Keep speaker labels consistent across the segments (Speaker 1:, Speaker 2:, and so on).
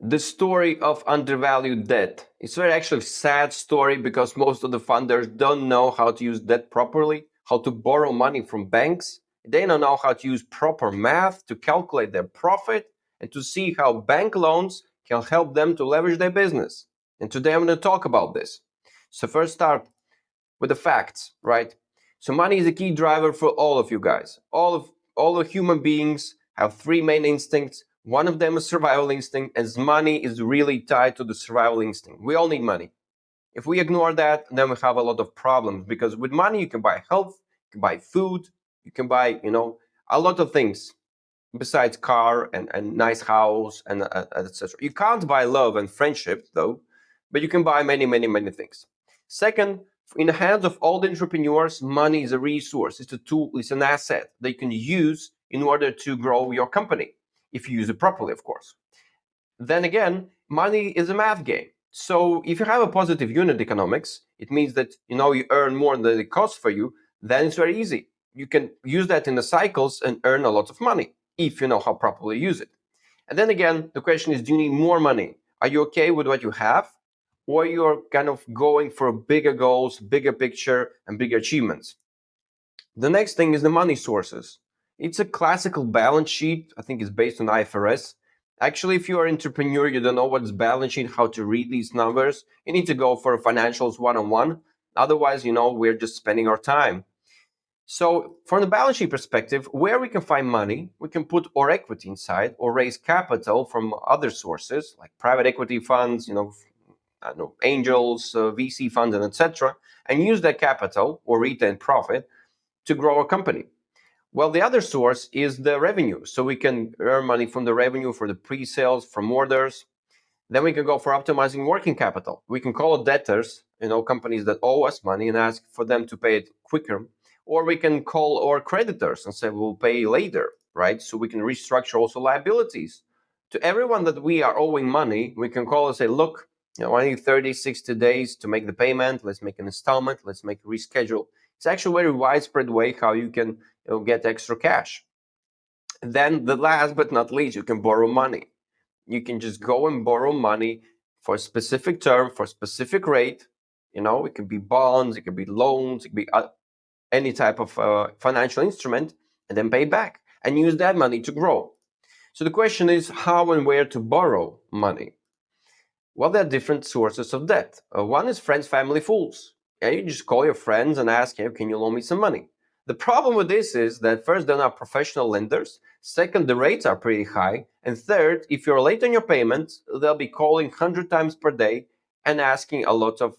Speaker 1: the story of undervalued debt. It's a very actually sad story because most of the funders don't know how to use debt properly, how to borrow money from banks. They don't know how to use proper math to calculate their profit and to see how bank loans can help them to leverage their business. And today I'm going to talk about this. So first start with the facts, right? So money is a key driver for all of you guys. All the human beings have three main instincts. One of them is survival instinct, and money is really tied to the survival instinct. We all need money. If we ignore that, then we have a lot of problems because with money you can buy health, you can buy food, you can buy, a lot of things besides car and nice house and etc. You can't buy love and friendship though, but you can buy many, many, many things. Second, in the hands of all the entrepreneurs, money is a resource. It's a tool, it's an asset that you can use in order to grow your company, if you use it properly, of course. Then again, money is a math game. So if you have a positive unit economics, it means that you earn more than it costs for you, then it's very easy. You can use that in the cycles and earn a lot of money if you know how properly use it. And then again, the question is, do you need more money? Are you okay with what you have? Or you're kind of going for bigger goals, bigger picture, and bigger achievements? The next thing is the money sources. It's a classical balance sheet. I think it's based on IFRS. Actually, if you're an entrepreneur, you don't know what's balance sheet, how to read these numbers, you need to go for financials one-on-one. Otherwise, we're just spending our time. So from the balance sheet perspective, where we can find money, we can put our equity inside or raise capital from other sources like private equity funds, angels, VC funds, and etc., and use that capital or retain profit to grow a company. Well, the other source is the revenue. So we can earn money from the revenue for the pre-sales, from orders. Then we can go for optimizing working capital. We can call debtors, companies that owe us money and ask for them to pay it quicker. Or we can call our creditors and say we'll pay later, right? So we can restructure also liabilities. To everyone that we are owing money, we can call and say, look, I need 30, 60 days to make the payment. Let's make an installment. Let's make a reschedule. It's actually a very widespread way how you can get extra cash. Then the last but not least, you can borrow money. You can just go and borrow money for a specific term, for a specific rate. It can be bonds, it can be loans, it can be any type of financial instrument, and then pay back and use that money to grow. So the question is how and where to borrow money. Well, there are different sources of debt. One is friends, family, fools. Yeah, you just call your friends and ask, hey, can you loan me some money? The problem with this is that first, they're not professional lenders. Second, the rates are pretty high. And third, if you're late on your payments, they'll be calling 100 times per day and asking a lot of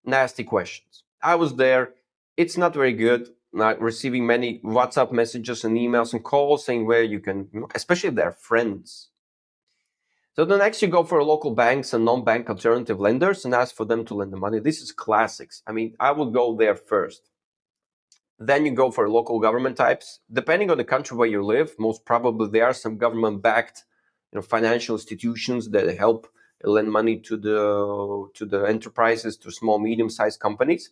Speaker 1: nasty questions. I was there. It's not very good. Not receiving many WhatsApp messages and emails and calls saying where you can, especially if they're friends. So the next, you go for local banks and non-bank alternative lenders and ask for them to lend the money. This is classics. I would go there first. Then you go for local government types. Depending on the country where you live, most probably there are some government-backed, financial institutions that help lend money to the enterprises, to small, medium-sized companies.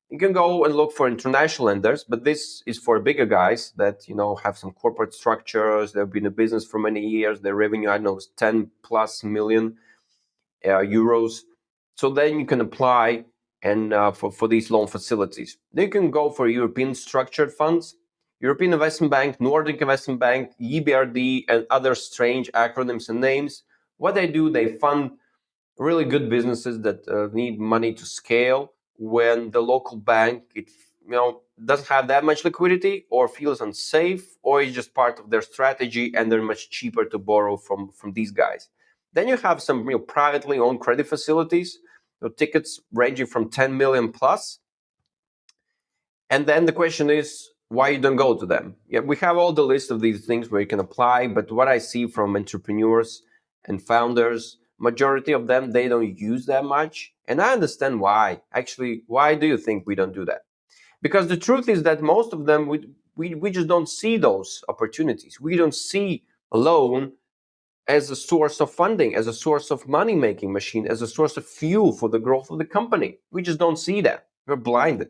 Speaker 1: You can go and look for international lenders, but this is for bigger guys that have some corporate structures. They've been in business for many years. Their revenue, I know, is 10 plus million euros. So then you can apply and for these loan facilities. Then you can go for European structured funds, European Investment Bank, Nordic Investment Bank, EBRD, and other strange acronyms and names. What they do, they fund really good businesses that need money to scale when the local bank doesn't have that much liquidity or feels unsafe, or is just part of their strategy and they're much cheaper to borrow from these guys. Then you have some privately owned credit facilities, tickets ranging from 10 million plus. And then the question is why you don't go to them. Yeah, we have all the list of these things where you can apply, but what I see from entrepreneurs and founders, majority of them, they don't use that much. And I understand why. Actually, why do you think we don't do that? Because the truth is that most of them, we just don't see those opportunities. We don't see a loan as a source of funding, as a source of money-making machine, as a source of fuel for the growth of the company. We just don't see that. We're blinded.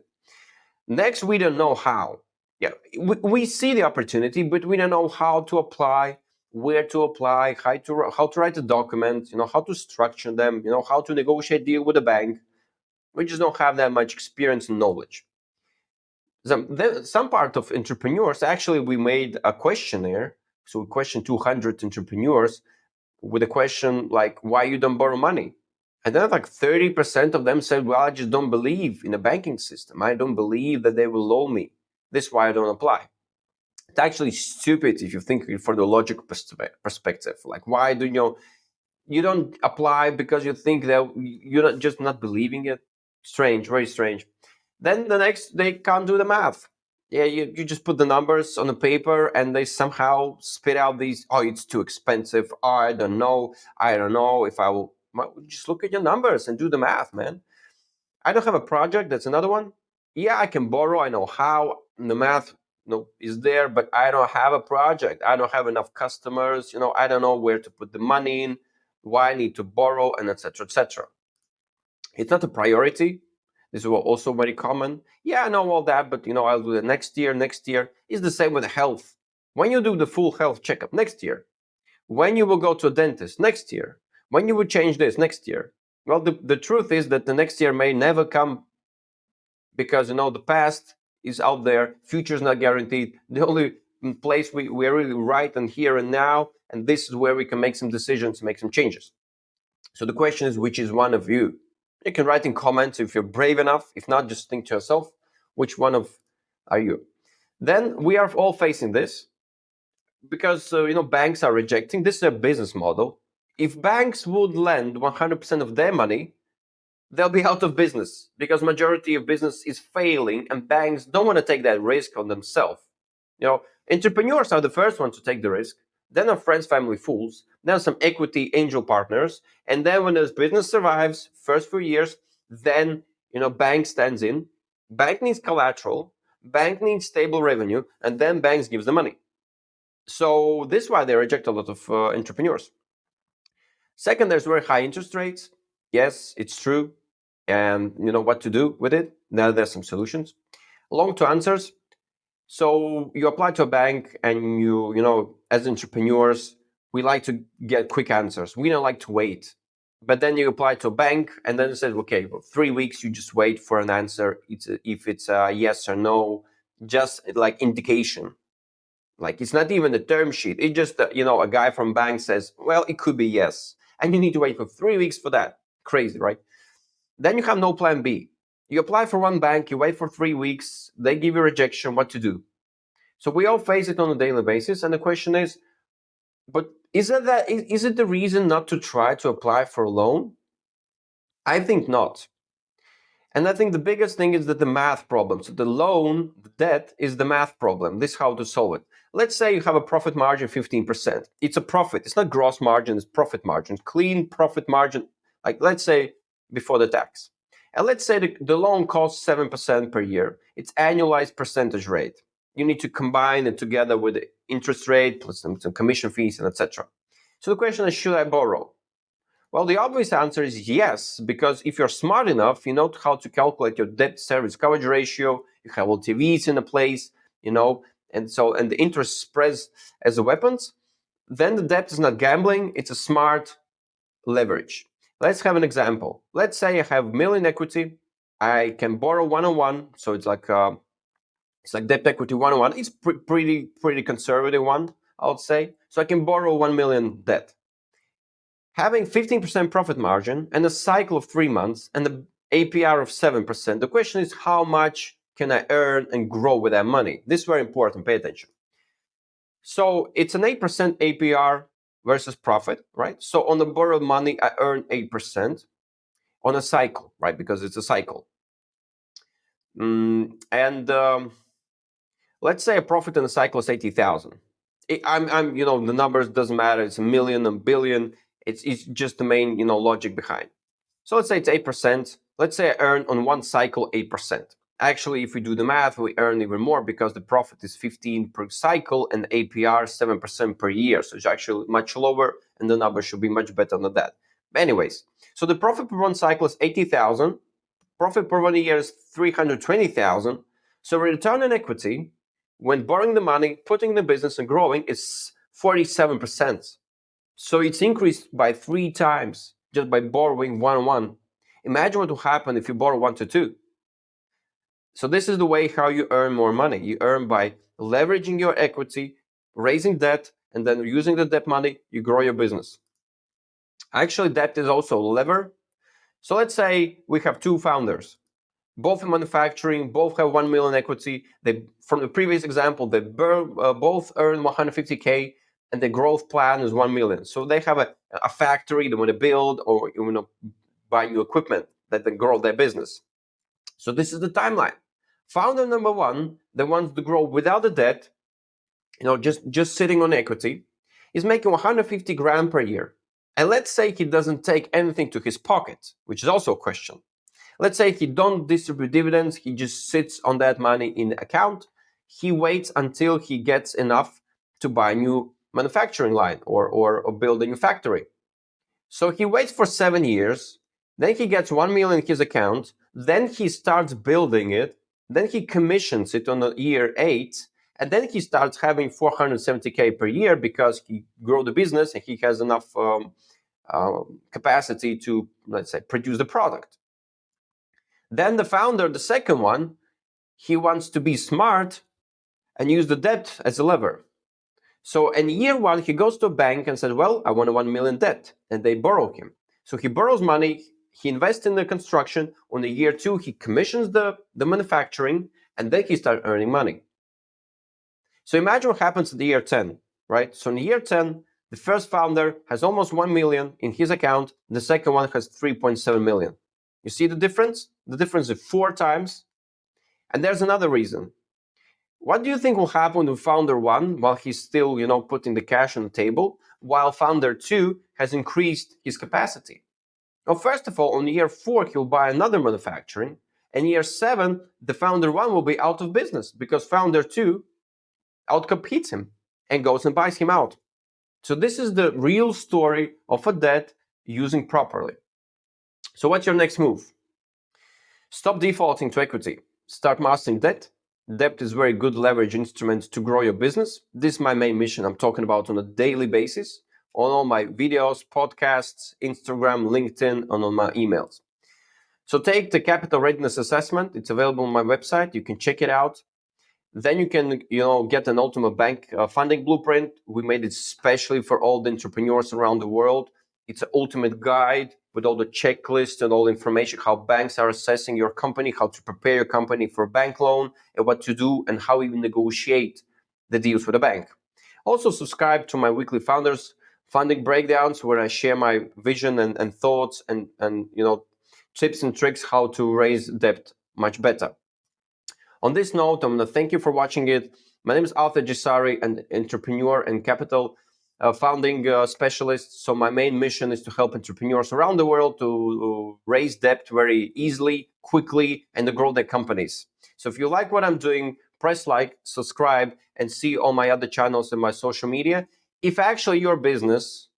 Speaker 1: Next, we don't know how. Yeah, we see the opportunity, but we don't know how to apply where to apply, how to write a document, how to structure them, how to negotiate deal with a bank. We just don't have that much experience and knowledge. Some part of entrepreneurs, actually, we made a questionnaire. So we questioned 200 entrepreneurs with a question like, why you don't borrow money? And then like 30% of them said, well, I just don't believe in the banking system. I don't believe that they will loan me. This is why I don't apply. It's actually stupid if you think for the logic perspective. Like, why do you don't apply because you think that you're not believing it? Strange, very strange. Then the next, they can't do the math. Yeah, you just put the numbers on the paper and they somehow spit out these, oh, it's too expensive. Oh, I don't know if I will. Well, just look at your numbers and do the math, man. I don't have a project. That's another one. Yeah, I can borrow. I know how. The math is there, but I don't have a project. I don't have enough customers. I don't know where to put the money in, why I need to borrow, and etc. etc. It's not a priority. This is also very common. Yeah, I know all that, but I'll do it next year. Next year is the same with health. When you do the full health checkup next year, when you will go to a dentist next year, when you will change this next year. Well, the truth is that the next year may never come because the past is out there, future is not guaranteed. The only place we're really right and here and now, and this is where we can make some decisions, make some changes. So the question is, which is one of you? You can write in comments if you're brave enough. If not, just think to yourself, which one of are you? Then we are all facing this because banks are rejecting. This is a business model. If banks would lend 100% of their money, they'll be out of business because majority of business is failing and banks don't want to take that risk on themselves. Entrepreneurs are the first ones to take the risk. Then our friends, family, fools. Then some equity angel partners. And then when this business survives, first few years, then bank stands in. Bank needs collateral. Bank needs stable revenue, and then banks gives the money. So this is why they reject a lot of entrepreneurs. Second, there's very high interest rates. Yes, it's true. And what to do with it? Now there's some solutions. Long to answers. So you apply to a bank and as entrepreneurs, we like to get quick answers. We don't like to wait. But then you apply to a bank and then it says, okay, well, 3 weeks, you just wait for an answer. If it's a yes or no, just like indication. Like it's not even a term sheet. It just, a guy from bank says, well, it could be yes. And you need to wait for 3 weeks for that. Crazy, right? Then you have no plan B. You apply for one bank, you wait for 3 weeks, they give you rejection, what to do? So we all face it on a daily basis. And the question is, but is it the reason not to try to apply for a loan? I think not. And I think the biggest thing is that the math problem. So the loan, the debt is the math problem. This is how to solve it. Let's say you have a profit margin 15%. It's a profit. It's not gross margin, it's profit margin. Clean profit margin, like let's say before the tax. And let's say the loan costs 7% per year. It's annualized percentage rate. You need to combine it together with the interest rate plus some commission fees and etc. So the question is, should I borrow? Well, the obvious answer is yes, because if you're smart enough, you know how to calculate your debt service coverage ratio, you have LTVs in a place, and the interest spreads as a weapons, then the debt is not gambling, it's a smart leverage. Let's have an example. Let's say I have million equity, I can borrow 101, so it's like debt equity 101. It's pretty conservative one, I would say. So I can borrow 1 million debt. Having 15% profit margin and a cycle of 3 months and the APR of 7%, the question is how much can I earn and grow with that money? This is very important, pay attention. So it's an 8% APR versus profit, right? So on the borrowed money, I earn 8% on a cycle, right? Because it's a cycle. Let's say a profit in a cycle is 80,000. I'm the numbers doesn't matter. It's a million, a billion. It's just the main, logic behind. So let's say it's 8%. Let's say I earn on one cycle 8%. Actually, if we do the math, we earn even more because the profit is 15 per cycle and APR 7% per year. So it's actually much lower and the number should be much better than that. But anyways, so the profit per one cycle is 80,000. Profit per 1 year is 320,000. So return on equity, when borrowing the money, putting in the business and growing, is 47%. So it's increased by 3 times just by borrowing 1-1. Imagine what will happen if you borrow 1-2. So this is the way how you earn more money. You earn by leveraging your equity, raising debt, and then using the debt money, you grow your business. Actually, debt is also a lever. So let's say we have two founders, both in manufacturing, both have 1 million equity. They, from the previous example, they both earn 150K, and the growth plan is 1 million. So they have a factory they want to build, or buy new equipment that then grow their business. So this is the timeline. Founder number one, that wants to grow without the debt, just sitting on equity, is making 150 grand per year. And let's say he doesn't take anything to his pocket, which is also a question. Let's say he don't distribute dividends, he just sits on that money in the account. He waits until he gets enough to buy a new manufacturing line or build a new factory. So he waits for 7 years, then he gets 1 million in his account, then he starts building it, then he commissions it on the year 8, and then he starts having 470K per year because he grew the business and he has enough capacity to, let's say, produce the product. Then the founder, the second one, he wants to be smart and use the debt as a lever. So in year 1, he goes to a bank and says, well, I want a 1 million debt. And they borrow him. So he borrows money, he invests in the construction. On the year 2, he commissions the manufacturing, and then he starts earning money. So imagine what happens in the year 10, right? So in the year 10, the first founder has almost 1 million in his account. The second one has 3.7 million. You see the difference? The difference is 4 times. And there's another reason. What do you think will happen to founder 1 while he's still, putting the cash on the table, while founder 2 has increased his capacity? Well, first of all, on year 4, he'll buy another manufacturing. And year 7, the founder 1 will be out of business because founder 2 outcompetes him and goes and buys him out. So this is the real story of a debt using properly. So what's your next move? Stop defaulting to equity. Start mastering debt. Debt is a very good leverage instrument to grow your business. This is my main mission. I'm talking about on a daily basis on all my videos, podcasts, Instagram, LinkedIn, and on my emails. So take the capital readiness assessment. It's available on my website. You can check it out. Then you can, get an ultimate bank funding blueprint. We made it specially for all the entrepreneurs around the world. It's an ultimate guide with all the checklists and all the information, how banks are assessing your company, how to prepare your company for a bank loan, and what to do, and how you negotiate the deals with a bank. Also subscribe to my weekly founders funding breakdowns, where I share my vision and thoughts and tips and tricks how to raise debt much better. On this note, I'm going to thank you for watching it. My name is Geisari, an entrepreneur and capital founding specialist. So my main mission is to help entrepreneurs around the world to raise debt very easily, quickly, and to grow their companies. So if you like what I'm doing, press like, subscribe, and see all my other channels and my social media. If actually your business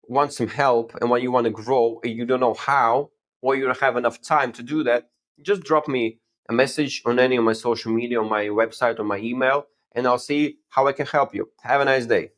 Speaker 1: wants some help and when you want to grow and you don't know how, or you don't have enough time to do that, just drop me a message on any of my social media, on my website, or my email, and I'll see how I can help you. Have a nice day.